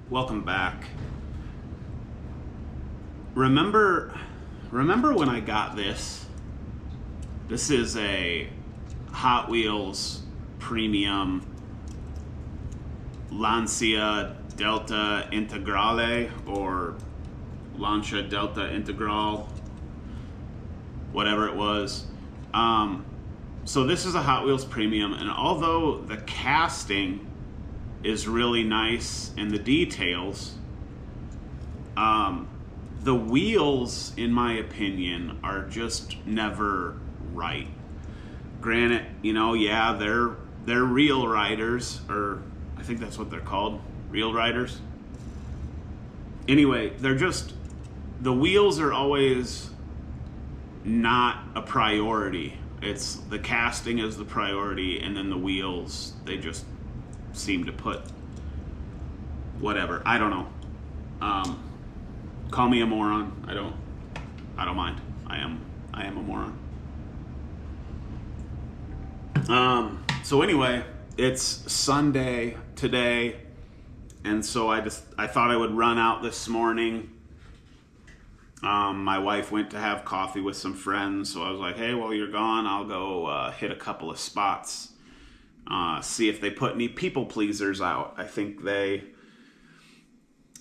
Welcome back. Remember when I got this? This is a Hot Wheels Premium Lancia Delta Integrale, or Lancia Delta Integral, whatever it was. So this is a Hot Wheels Premium, and although the casting is really nice and the details, the wheels, in my opinion, are just never right. Granted, yeah, they're real riders, or I think that's what they're called, real riders. Anyway, the wheels are always not a priority. It's the casting is the priority, and then the wheels, they just seem to put whatever. I don't know. Call me a moron. I don't mind. I am a moron. So anyway, it's Sunday today, and so I thought I would run out this morning. My wife went to have coffee with some friends, so I was like, hey, while you're gone, I'll go hit a couple of spots, see if they put any people pleasers out. I think they,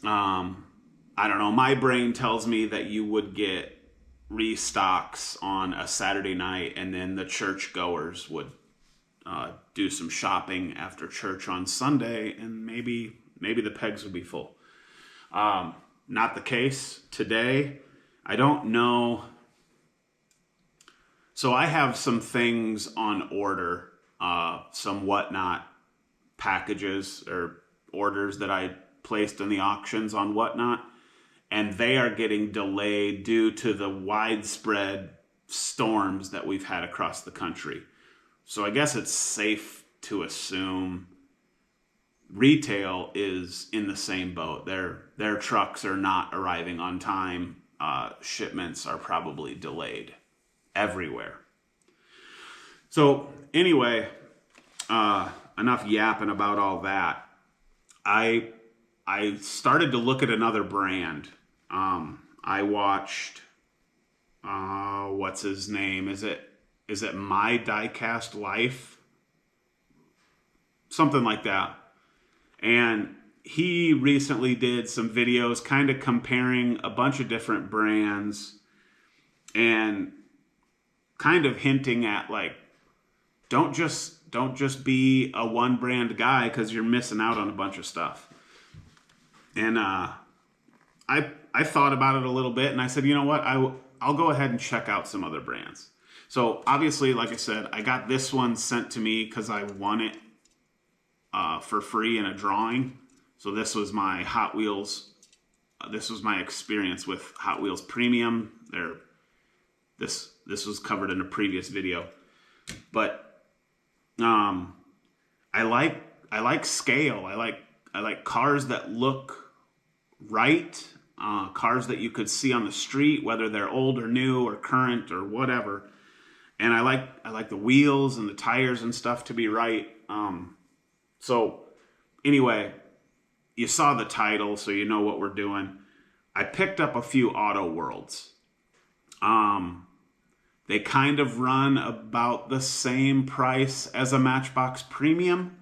I don't know, my brain tells me that you would get restocks on a Saturday night, and then the church goers would do some shopping after church on Sunday, and maybe the pegs would be full. Not the case today. I don't know. So I have some things on order, some Whatnot packages or orders that I placed in the auctions on Whatnot, and they are getting delayed due to the widespread storms that we've had across the country. So I guess it's safe to assume retail is in the same boat. Their trucks are not arriving on time. Shipments are probably delayed everywhere. So anyway, enough yapping about all that. I started to look at another brand. I watched, what's his name? Is it My Diecast Life? Something like that. And he recently did some videos kind of comparing a bunch of different brands and kind of hinting at, like, don't just be a one brand guy, because you're missing out on a bunch of stuff. And I thought about it a little bit, and I said, you know what, I'll go ahead and check out some other brands. So obviously, like I said, I got this one sent to me because I won it for free in a drawing. So this was my Hot Wheels. This was my experience with Hot Wheels Premium. This was covered in a previous video, but I like scale. I like cars that look right. Cars that you could see on the street, whether they're old or new or current or whatever. And I like the wheels and the tires and stuff to be right. So anyway, you saw the title, so you know what we're doing. I picked up a few Auto Worlds. They kind of run about the same price as a Matchbox Premium,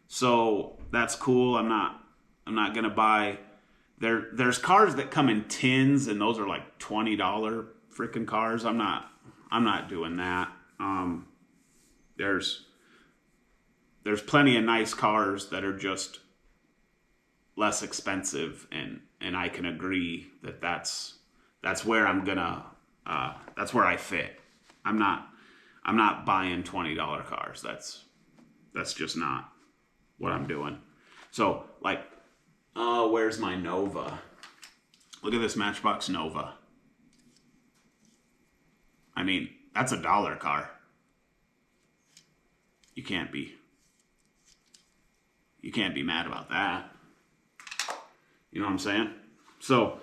so that's cool. I'm not gonna buy. There's cars that come in tins, and those are like $20 freaking cars. I'm not doing that. There's plenty of nice cars that are just less expensive, and I can agree that that's where I'm gonna that's where I fit. I'm not buying $20 cars. That's just not what I'm doing. So, like, where's my Nova? Look at this Matchbox Nova. I mean, that's a dollar car. You can't be mad about that. You know what I'm saying? So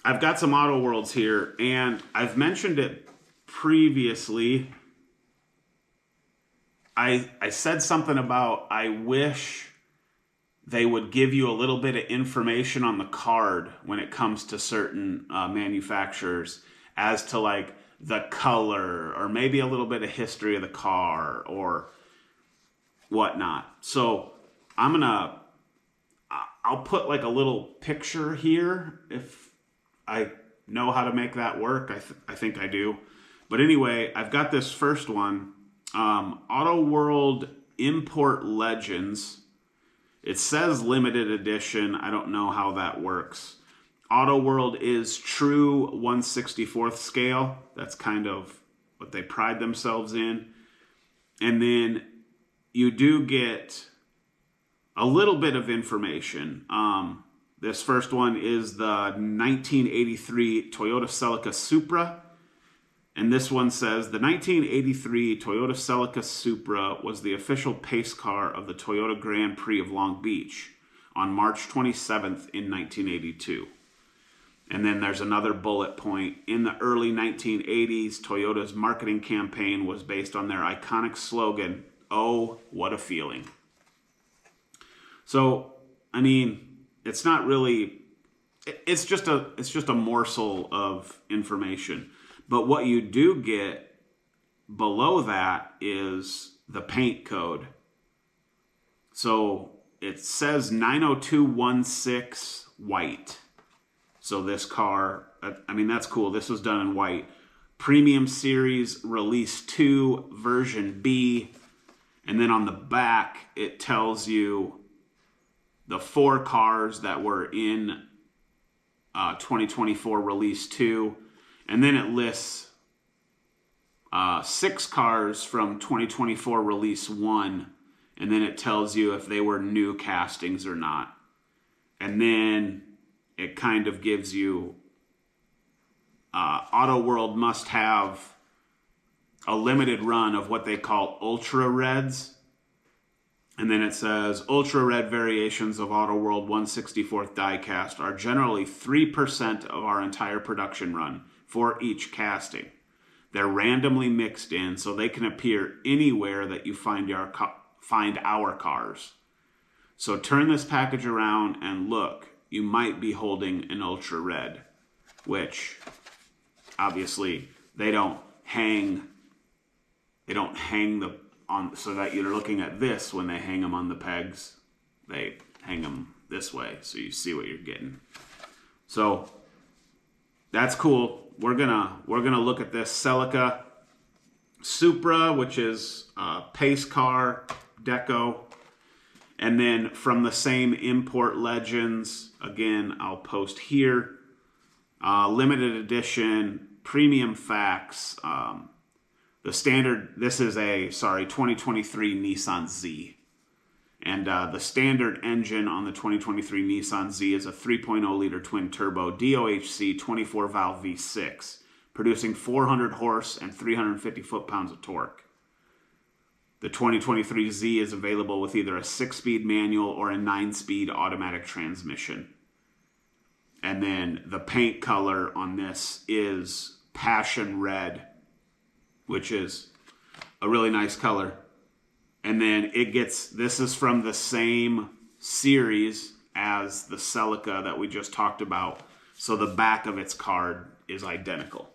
I've got some Auto Worlds here, and I've mentioned it previously. I said something about I wish they would give you a little bit of information on the card when it comes to certain manufacturers as to like the color or maybe a little bit of history of the car or whatnot. So I'll put like a little picture here if I know how to make that work. I think I do. But anyway, I've got this first one, Auto World Import Legends. It says limited edition. I don't know how that works. Auto World is true 1/64th scale. That's kind of what they pride themselves in. And then you do get a little bit of information. This first one is the 1983 Toyota Celica Supra. And this one says, the 1983 Toyota Celica Supra was the official pace car of the Toyota Grand Prix of Long Beach on March 27th in 1982. And then there's another bullet point. In the early 1980s, Toyota's marketing campaign was based on their iconic slogan, "Oh, what a feeling." So, I mean, it's not really, it's just a morsel of information. But what you do get below that is the paint code. So it says 90216 white. So this car, I mean, that's cool. This was done in white. Premium Series Release 2, Version B. And then on the back, it tells you the 4 cars that were in 2024 Release 2. And then it lists 6 cars from 2024 Release 1. And then it tells you if they were new castings or not. And then it kind of gives you Auto World must have a limited run of what they call Ultra Reds. And then it says, Ultra Red variations of Auto World 1/64th diecast are generally 3% of our entire production run for each casting. They're randomly mixed in, so they can appear anywhere that you find our cars. So turn this package around and look. You might be holding an Ultra Red, which obviously they don't hang the on so that you're looking at this when they hang them on the pegs. They hang them this way so you see what you're getting. So that's cool. We're gonna look at this Celica Supra, which is pace car deco. And then from the same Import Legends, again, I'll post here, limited edition, premium facts, the standard, this is a, 2023 Nissan Z. And the standard engine on the 2023 Nissan Z is a 3.0-liter twin-turbo DOHC 24-valve V6, producing 400 horse and 350 foot-pounds of torque. The 2023 Z is available with either a 6-speed manual or a 9-speed automatic transmission. And then the paint color on this is Passion Red, which is a really nice color. And then this is from the same series as the Celica that we just talked about. So the back of its card is identical.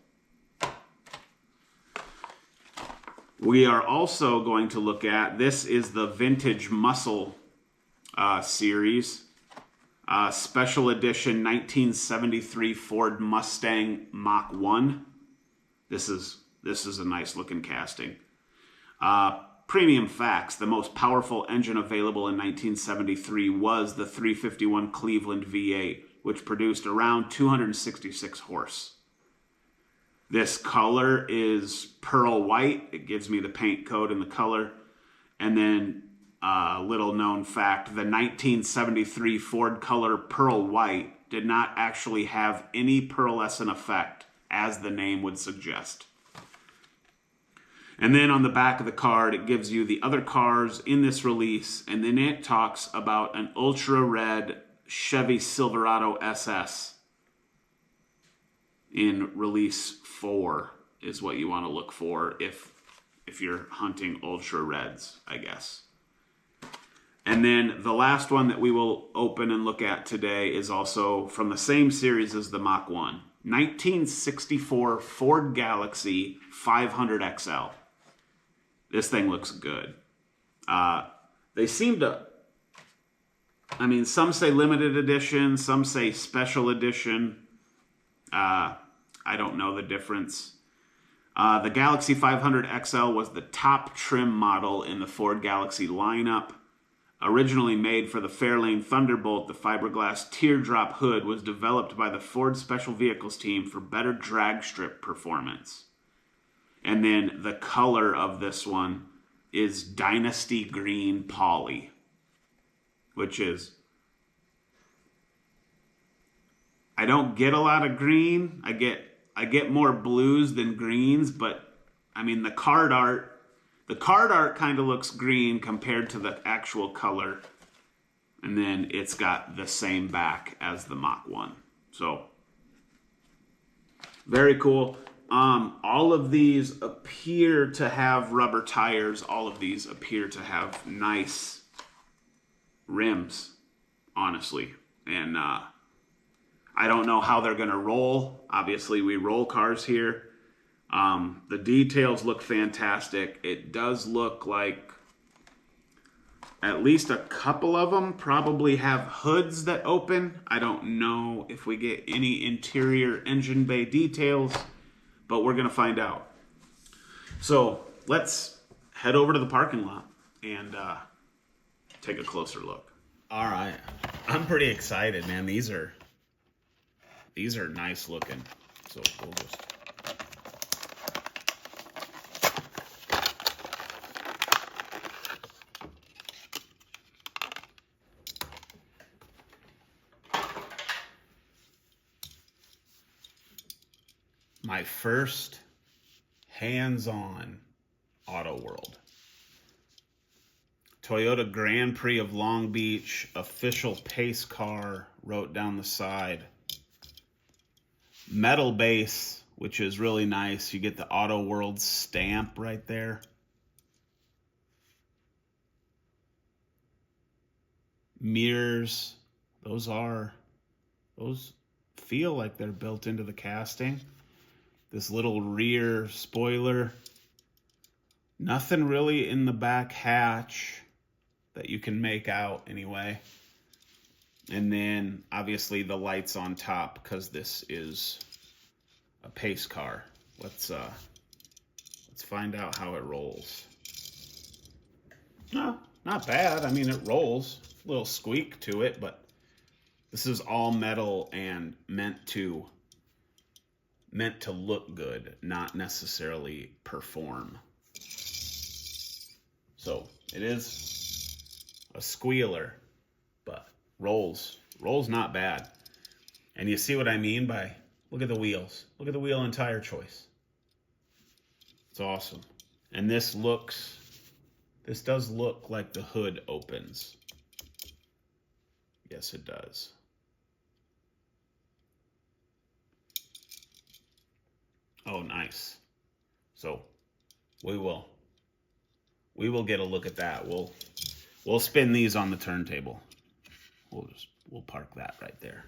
We are also going to look at, this is the Vintage Muscle series. Special edition 1973 Ford Mustang Mach 1. This is a nice looking casting. Premium facts, the most powerful engine available in 1973 was the 351 Cleveland V8, which produced around 266 horse. This color is pearl white. It gives me the paint code and the color. And then little known fact, the 1973 Ford Color Pearl White did not actually have any pearlescent effect, as the name would suggest. And then on the back of the card, it gives you the other cars in this release, and then it talks about an ultra red Chevy Silverado SS in release 4 is what you want to look for if you're hunting ultra reds, I guess. And then the last one that we will open and look at today is also from the same series as the Mach 1. 1964 Ford Galaxie 500 XL. This thing looks good. They seem to, I mean, some say limited edition, some say special edition. I don't know the difference. The Galaxie 500 XL was the top trim model in the Ford Galaxie lineup. Originally made for the Fairlane Thunderbolt, the fiberglass teardrop hood was developed by the Ford Special Vehicles team for better drag strip performance. And then the color of this one is Dynasty Green Poly, which is, I don't get a lot of green. I get more blues than greens, but I mean the card art kind of looks green compared to the actual color. And then it's got the same back as the Mach 1. So, very cool. All of these appear to have rubber tires. All of these appear to have nice rims, honestly. And I don't know how they're going to roll. Obviously, we roll cars here. The details look fantastic. It does look like at least a couple of them probably have hoods that open. I don't know if we get any interior engine bay details, but we're going to find out. So let's head over to the parking lot and take a closer look. All right. I'm pretty excited, man. These are nice looking. So we'll just... My first hands-on Auto World. Toyota Grand Prix of Long Beach, official pace car, wrote down the side. Metal base, which is really nice. You get the Auto World stamp right there. Mirrors, those feel like they're built into the casting. This little rear spoiler. Nothing really in the back hatch that you can make out anyway. And then obviously the lights on top because this is a pace car. Let's find out how it rolls. No, not bad. I mean, it rolls. A little squeak to it, but this is all metal and meant to look good, not necessarily perform. So it is a squealer, but rolls not bad. And you see what I mean by, look at the wheels. Look at the wheel and tire choice. It's awesome. And this does look like the hood opens. Yes, it does. Oh, nice. So we will get a look at that. We'll spin these on the turntable. We'll park that right there.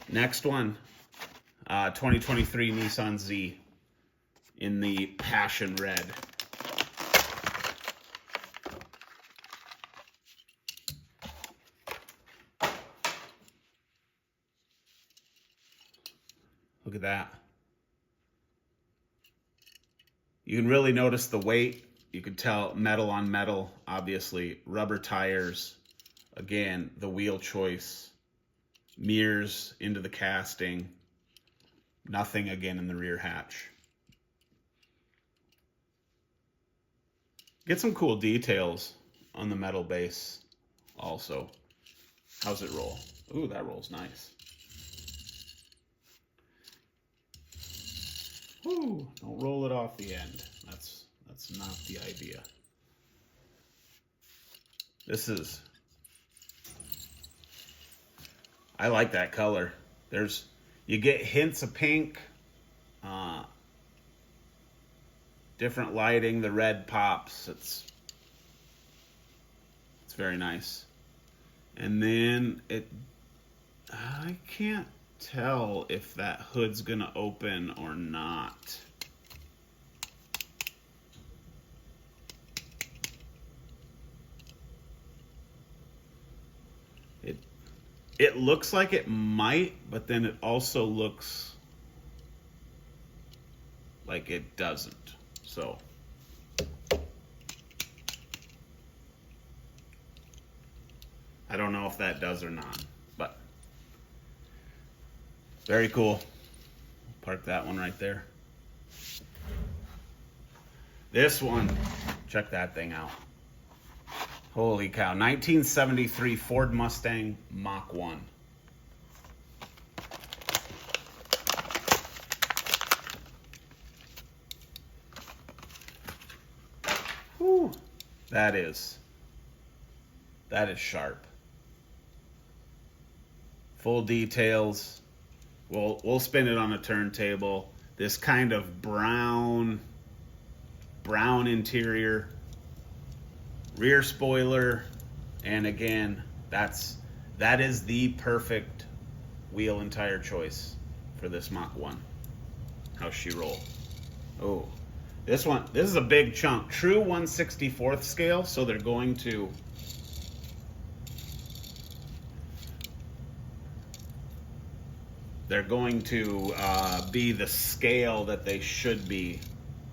Next one, 2023 Nissan Z in the passion red. Look at that. You can really notice the weight. You can tell metal on metal, obviously. Rubber tires. Again, the wheel choice. Mirrors into the casting. Nothing again in the rear hatch. Get some cool details on the metal base also. How's it roll? Ooh, that rolls nice. Ooh, don't roll it off the end. That's not the idea. I like that color. You get hints of pink, different lighting, the red pops. It's very nice. And then I can't tell if that hood's gonna open or not. It looks like it might, but then it also looks like it doesn't. So I don't know if that does or not, but very cool. Park that one right there. This one, check that thing out. Holy cow, 1973 Ford Mustang Mach 1. Whew. That is sharp. Full details. We'll spin it on a turntable. This kind of brown interior. Rear spoiler, and again, that is the perfect wheel and tire choice for this Mach 1. How's she roll? Oh, this is a big chunk. True 1/64th scale, so they're going to be the scale that they should be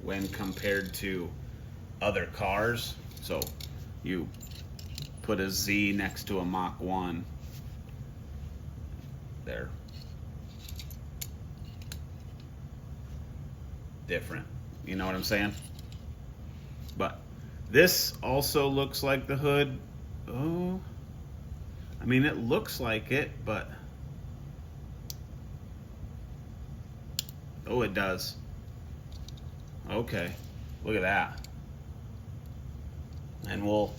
when compared to other cars. So you put a Z next to a Mach 1. They're different. You know what I'm saying? But this also looks like the hood. Oh, I mean, it looks like it, but oh, it does. Okay, look at that. And we'll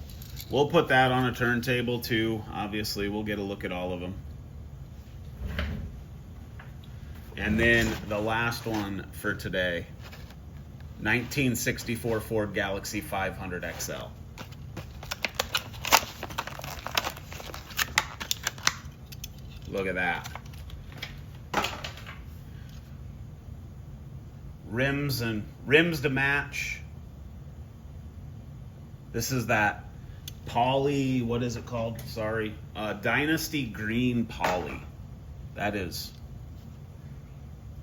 put that on a turntable too. Obviously, we'll get a look at all of them. And then the last one for today, 1964 Ford Galaxie 500 XL. Look at that. Rims to match. This is that poly, what is it called? Sorry. Dynasty Green Poly. That is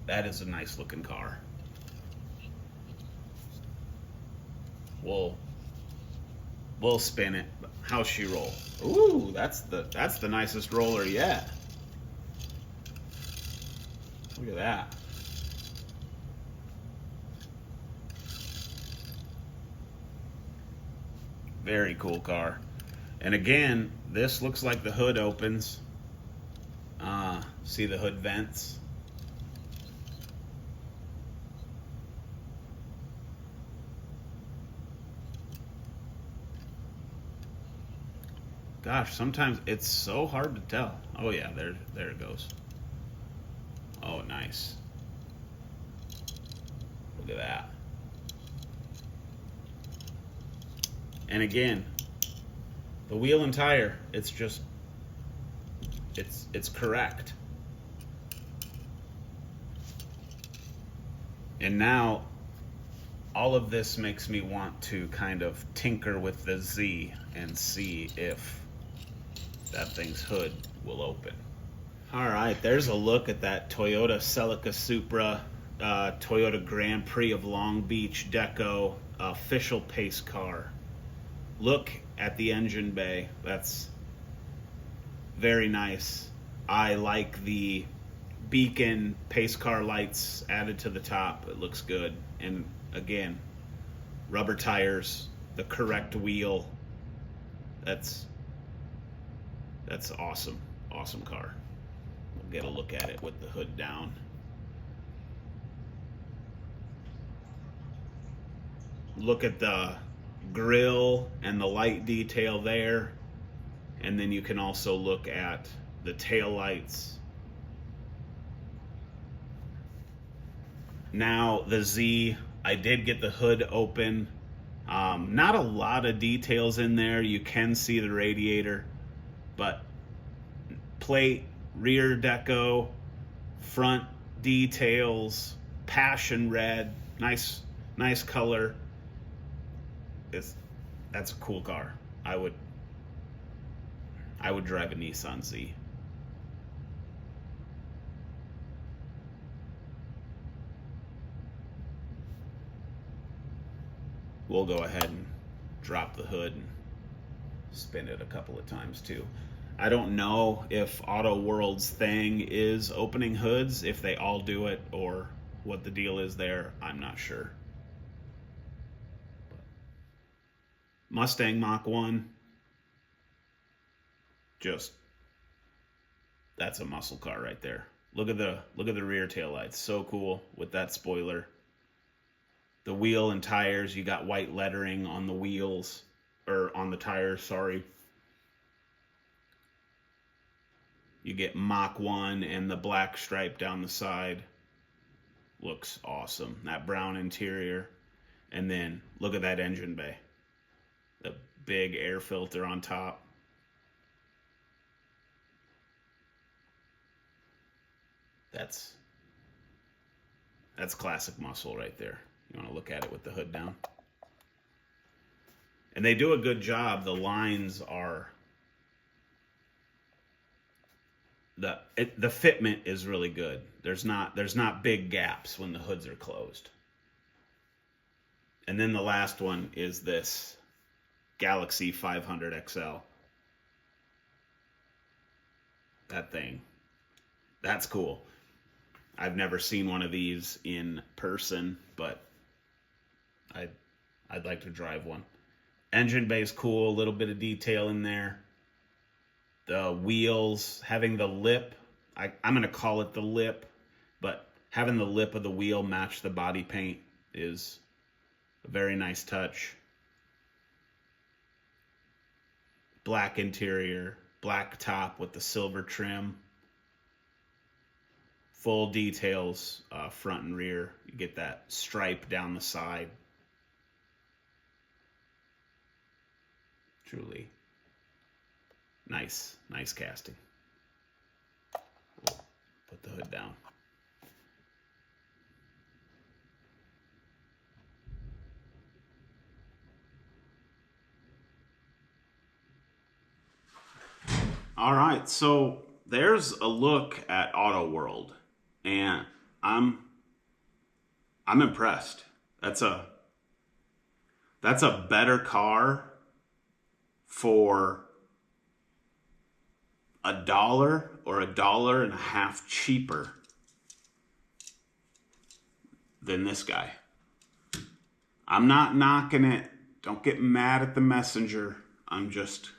a nice looking car. We'll spin it. How's she roll? Ooh, that's the nicest roller yet. Look at that. Very cool car. And again, this looks like the hood opens. See the hood vents? Gosh, sometimes it's so hard to tell. Oh yeah, there it goes. Oh, nice. Look at that. And again, the wheel and tire, it's correct. And now all of this makes me want to kind of tinker with the Z and see if that thing's hood will open. All right, there's a look at that Toyota Celica Supra, Toyota Grand Prix of Long Beach Deco, official pace car. Look at the engine bay. That's very nice. I like the beacon pace car lights added to the top. It looks good. And again, rubber tires, the correct wheel. That's awesome. Awesome car. We'll get a look at it with the hood down. Look at the grill and the light detail there. And then you can also look at the tail lights. Now the Z, I did get the hood open. Not a lot of details in there. You can see the radiator, but plate, rear deco, front details, passion red, nice color. That's a cool car. I would drive a Nissan Z. We'll go ahead and drop the hood and spin it a couple of times too. I don't know if Auto World's thing is opening hoods, if they all do it, or what the deal is there. I'm not sure. Mustang Mach 1, just, that's a muscle car right there. Look at the rear tail lights, so cool with that spoiler. The wheel and tires, you got white lettering on the wheels, or on the tires, sorry. You get Mach 1 and the black stripe down the side. Looks awesome. That brown interior. And then look at that engine bay. The big air filter on top. That's classic muscle right there. You want to look at it with the hood down. And they do a good job. The lines are... The fitment is really good. There's not big gaps when the hoods are closed. And then the last one is this Galaxy 500 XL. That thing. That's cool. I've never seen one of these in person, but I'd like to drive one. Engine bay is cool, a little bit of detail in there. The wheels, having the lip, I'm going to call it the lip, but having the lip of the wheel match the body paint is a very nice touch. Black interior, black top with the silver trim. Full details, front and rear. You get that stripe down the side. Truly nice casting. Put the hood down. All right, so there's a look at Auto World, and I'm impressed. That's a better car for $1 or $1.50 cheaper than this guy. I'm not knocking it. Don't get mad at the messenger. I'm just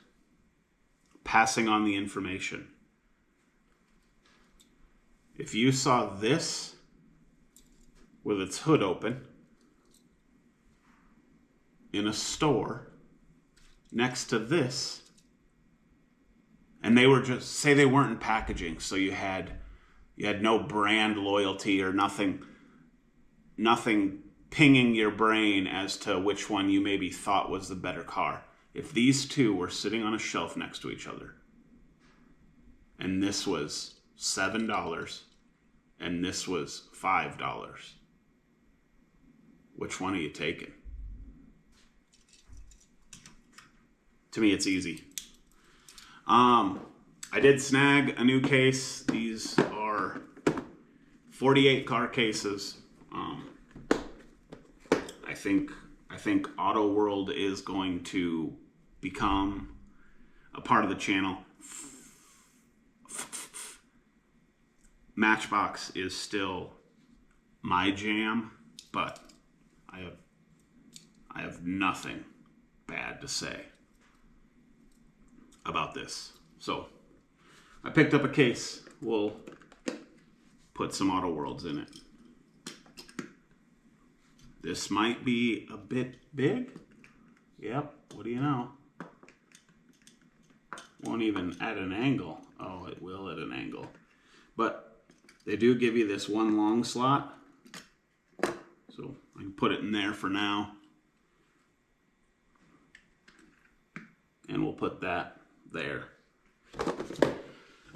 passing on the information. If you saw this with its hood open in a store next to this, and they were just, say they weren't in packaging, so you had no brand loyalty or nothing pinging your brain as to which one you maybe thought was the better car. If these two were sitting on a shelf next to each other, and this was $7 and this was $5, which one are you taking? To me, it's easy. I did snag a new case. These are 48 car cases. I think Auto World is going to become a part of the channel. Matchbox is still my jam, but I have nothing bad to say about this. So I picked up a case. We'll put some Auto Worlds in it. This might be a bit big. Yep, what do you know? Won't even at an angle. Oh, it will at an angle. But they do give you this one long slot. So I can put it in there for now. and we'll put that there.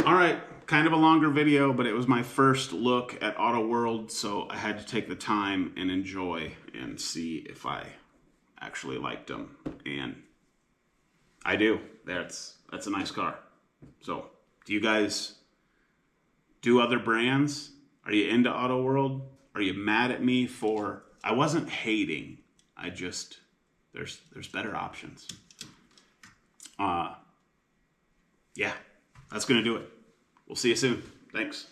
All right, kind of a longer video, but it was my first look at Auto World, so I had to take the time and enjoy and see if I actually liked them, and I do. That's a nice car. So, do you guys do other brands? Are you into Auto World? Are you mad at me for... I wasn't hating. I just... There's better options. Yeah, that's going to do it. We'll see you soon. Thanks.